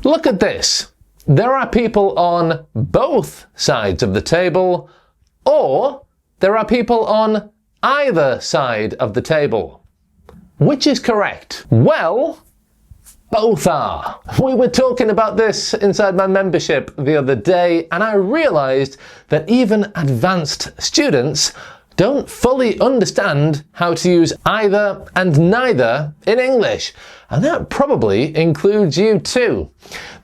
Look at this. There are people on both sides of the table, or there are people on either side of the table. Which is correct? Well, both are. We were talking about this inside my membership the other day, and I realized that even advanced students don't fully understand how to use either and neither in English. And that probably includes you too.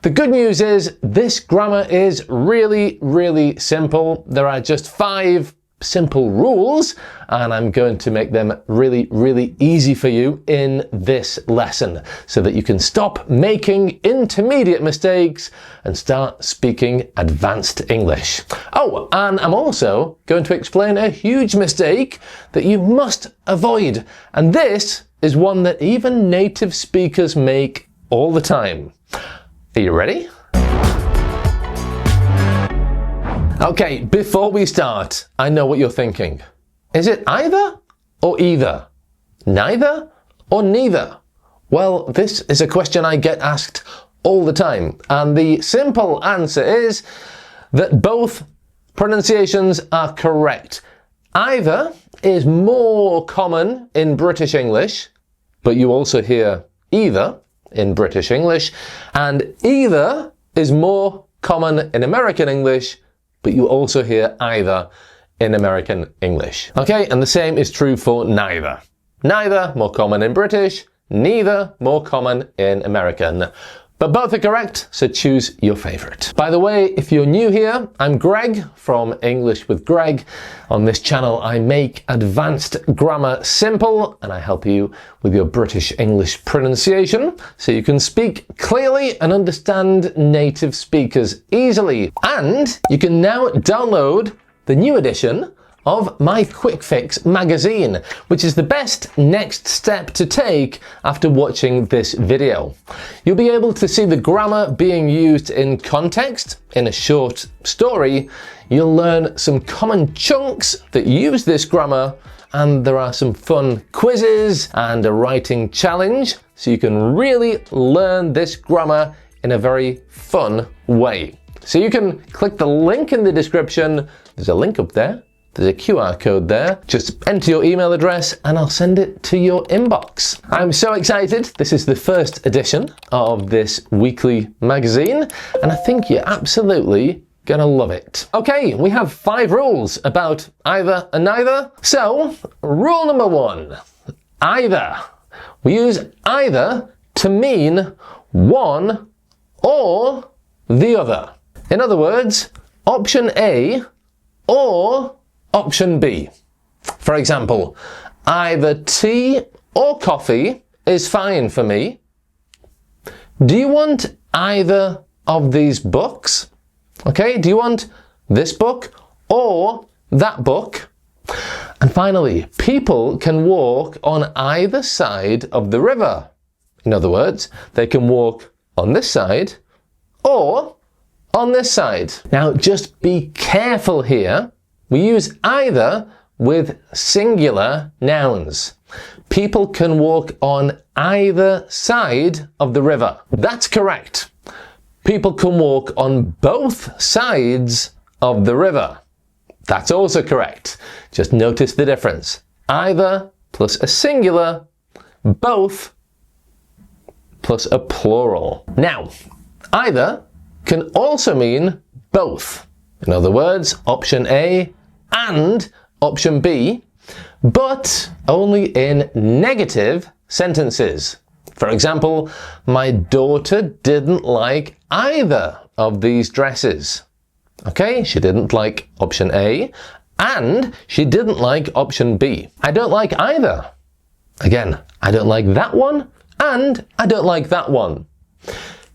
The good news is this grammar is really, really simple. There are just 5 simple rules, and I'm going to make them really, really easy for you in this lesson so that you can stop making intermediate mistakes and start speaking advanced English. Oh, and I'm also going to explain a huge mistake that you must avoid, and this is one that even native speakers make all the time. Are you ready? Okay, before we start, I know what you're thinking. Is it either or either? Neither or neither? Well, this is a question I get asked all the time, and the simple answer is that both pronunciations are correct. Either is more common in British English, but you also hear either in British English, and either is more common in American English, but you also hear either in American English. Okay, and the same is true for neither. Neither, more common in British, neither, more common in American. But both are correct, so choose your favorite. By the way, if you're new here, I'm Greg from English with Greg. On this channel, I make advanced grammar simple, and I help you with your British English pronunciation so you can speak clearly and understand native speakers easily. And you can now download the new edition of my Quick Fix magazine, which is the best next step to take after watching this video. You'll be able to see the grammar being used in context in a short story. You'll learn some common chunks that use this grammar, and there are some fun quizzes and a writing challenge, so you can really learn this grammar in a very fun way. So you can click the link in the description. There's a link up there. There's a QR code there. Just enter your email address and I'll send it to your inbox. I'm so excited. This is the first edition of this weekly magazine, and I think you're absolutely gonna love it. Okay, we have 5 rules about either and neither. So, rule number 1, either. We use either to mean one or the other. In other words, option A or option B. For example, either tea or coffee is fine for me. Do you want either of these books? Okay, do you want this book or that book? And finally, people can walk on either side of the river. In other words, they can walk on this side or on this side. Now, just be careful here. We use either with singular nouns. People can walk on either side of the river. That's correct. People can walk on both sides of the river. That's also correct. Just notice the difference. Either plus a singular, both plus a plural. Now, either can also mean both. In other words, option A and option B, but only in negative sentences. For example, my daughter didn't like either of these dresses. Okay, she didn't like option A, and she didn't like option B. I don't like either. Again, I don't like that one, and I don't like that one.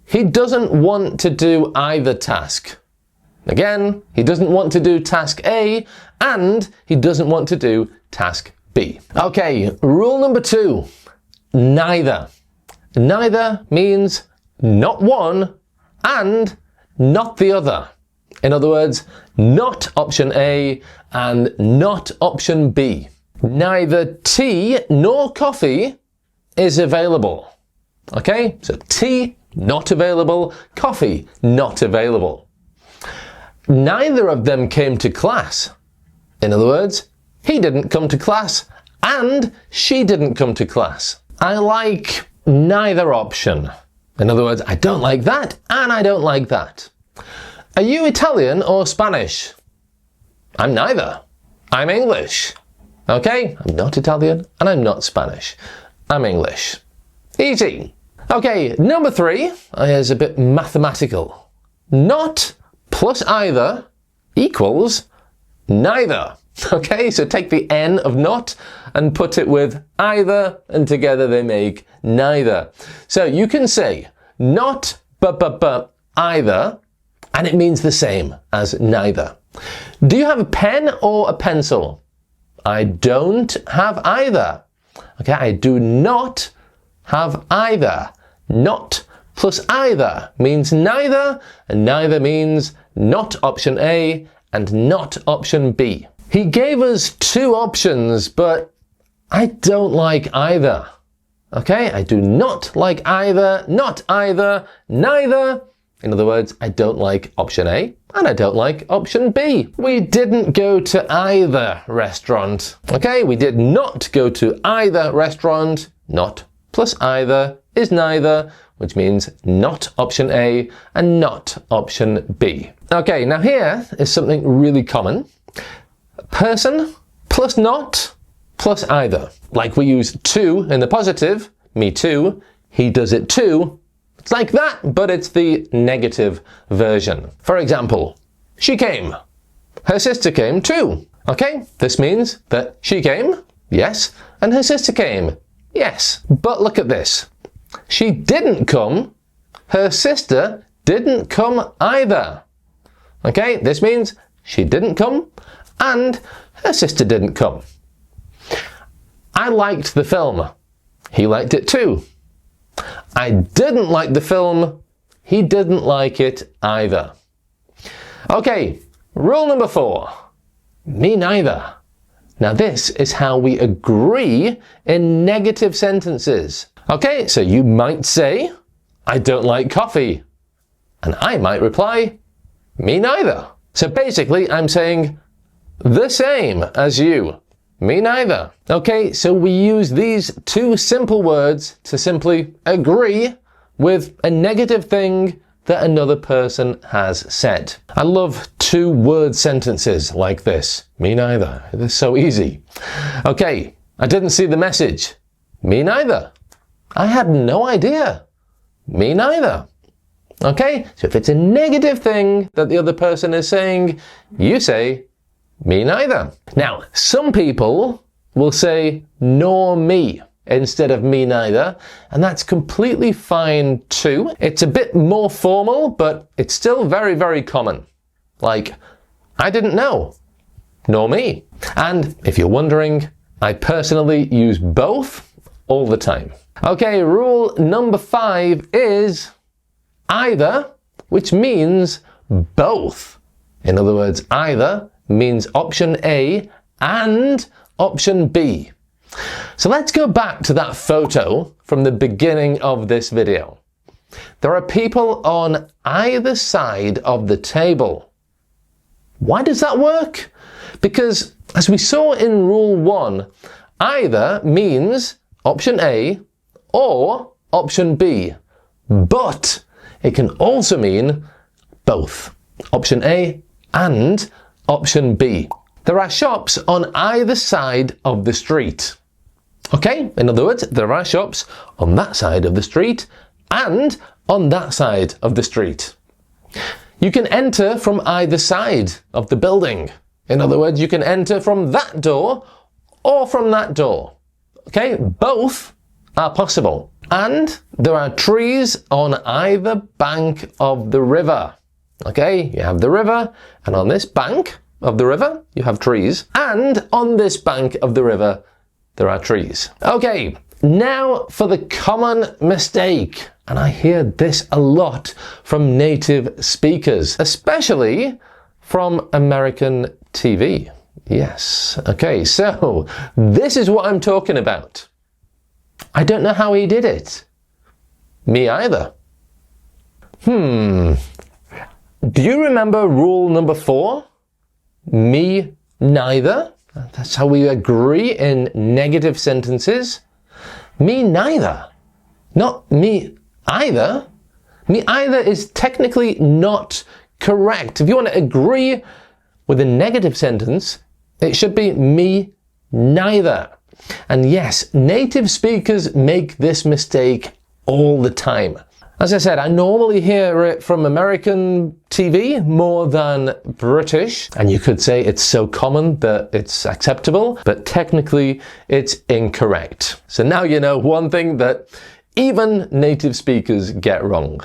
He doesn't want to do either task. Again, he doesn't want to do task A, and he doesn't want to do task B. Okay, rule number 2, neither. Neither means not one and not the other. In other words, not option A and not option B. Neither tea nor coffee is available. Okay, so tea not available. Coffee, not available. Neither of them came to class. In other words, he didn't come to class and she didn't come to class. I like neither option. In other words, I don't like that and I don't like that. Are you Italian or Spanish? I'm neither. I'm English. Okay, I'm not Italian and I'm not Spanish. I'm English. Easy. Okay, number 3 is a bit mathematical. Not plus either equals neither. Okay, so take the N of not and put it with either, and together they make neither. So you can say not but either, and it means the same as neither. Do you have a pen or a pencil? I don't have either. Okay, I do not have either. Not plus either means neither, and neither means not option A and not option B. He gave us 2 options, but I don't like either. Okay, I do not like either, not either, neither. In other words, I don't like option A and I don't like option B. We didn't go to either restaurant. Okay, we did not go to either restaurant. Not plus either is neither, which means not option A and not option B. Okay, now here is something really common. Person plus not plus either. Like we use to in the positive, me too, he does it too. It's like that, but it's the negative version. For example, she came. Her sister came too. Okay, this means that she came, yes, and her sister came, yes. But look at this. She didn't come. Her sister didn't come either. Okay, this means she didn't come and her sister didn't come. I liked the film. He liked it too. I didn't like the film. He didn't like it either. Okay, rule number 4. Me neither. Now this is how we agree in negative sentences. Okay, so you might say, I don't like coffee. And I might reply, me neither. So basically I'm saying the same as you. Me neither. Okay, so we use these 2 simple words to simply agree with a negative thing that another person has said. I love 2-word sentences like this. Me neither. It's so easy. Okay, I didn't see the message. Me neither. I had no idea. Me neither. Okay, so if it's a negative thing that the other person is saying, you say, me neither. Now, some people will say nor me instead of me neither, and that's completely fine too. It's a bit more formal, but it's still very, very common. Like, I didn't know, nor me. And if you're wondering, I personally use both all the time. Okay, rule number 5 is either, which means both. In other words, either means option A and option B. So let's go back to that photo from the beginning of this video. There are people on either side of the table. Why does that work? Because as we saw in rule 1, either means option A or option B, but it can also mean both, option A and option B. There are shops on either side of the street. Okay, in other words, there are shops on that side of the street and on that side of the street. You can enter from either side of the building. In other words, you can enter from that door or from that door. Okay, both are possible. And there are trees on either bank of the river. Okay, you have the river, and on this bank of the river, you have trees. And on this bank of the river, there are trees. Okay, now for the common mistake. And I hear this a lot from native speakers, especially from American TV. Yes. Okay, so this is what I'm talking about. I don't know how he did it. Me either. Do you remember rule number 4? Me neither. That's how we agree in negative sentences. Me neither. Not me either. Me either is technically not correct. If you want to agree with a negative sentence, it should be me neither. And yes, native speakers make this mistake all the time. As I said, I normally hear it from American TV more than British, and you could say it's so common that it's acceptable, but technically it's incorrect. So now you know one thing that even native speakers get wrong.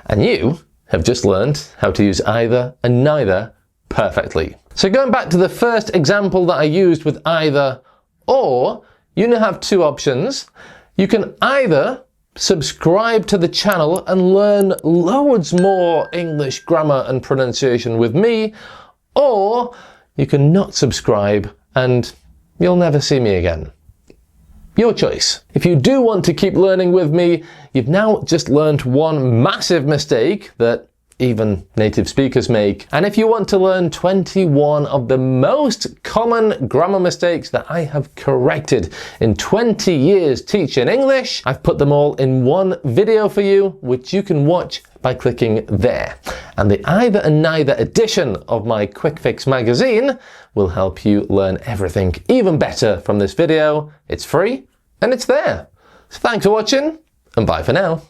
And you have just learned how to use either and neither perfectly. So going back to the first example that I used with either or, you now have two options. You can either subscribe to the channel and learn loads more English grammar and pronunciation with me, or you can not subscribe and you'll never see me again. Your choice. If you do want to keep learning with me, you've now just learned one massive mistake that even native speakers make. And if you want to learn 21 of the most common grammar mistakes that I have corrected in 20 years teaching English, I've put them all in one video for you, which you can watch by clicking there. And the either and neither edition of my Quick Fix magazine will help you learn everything even better from this video. It's free and it's there. So thanks for watching and bye for now.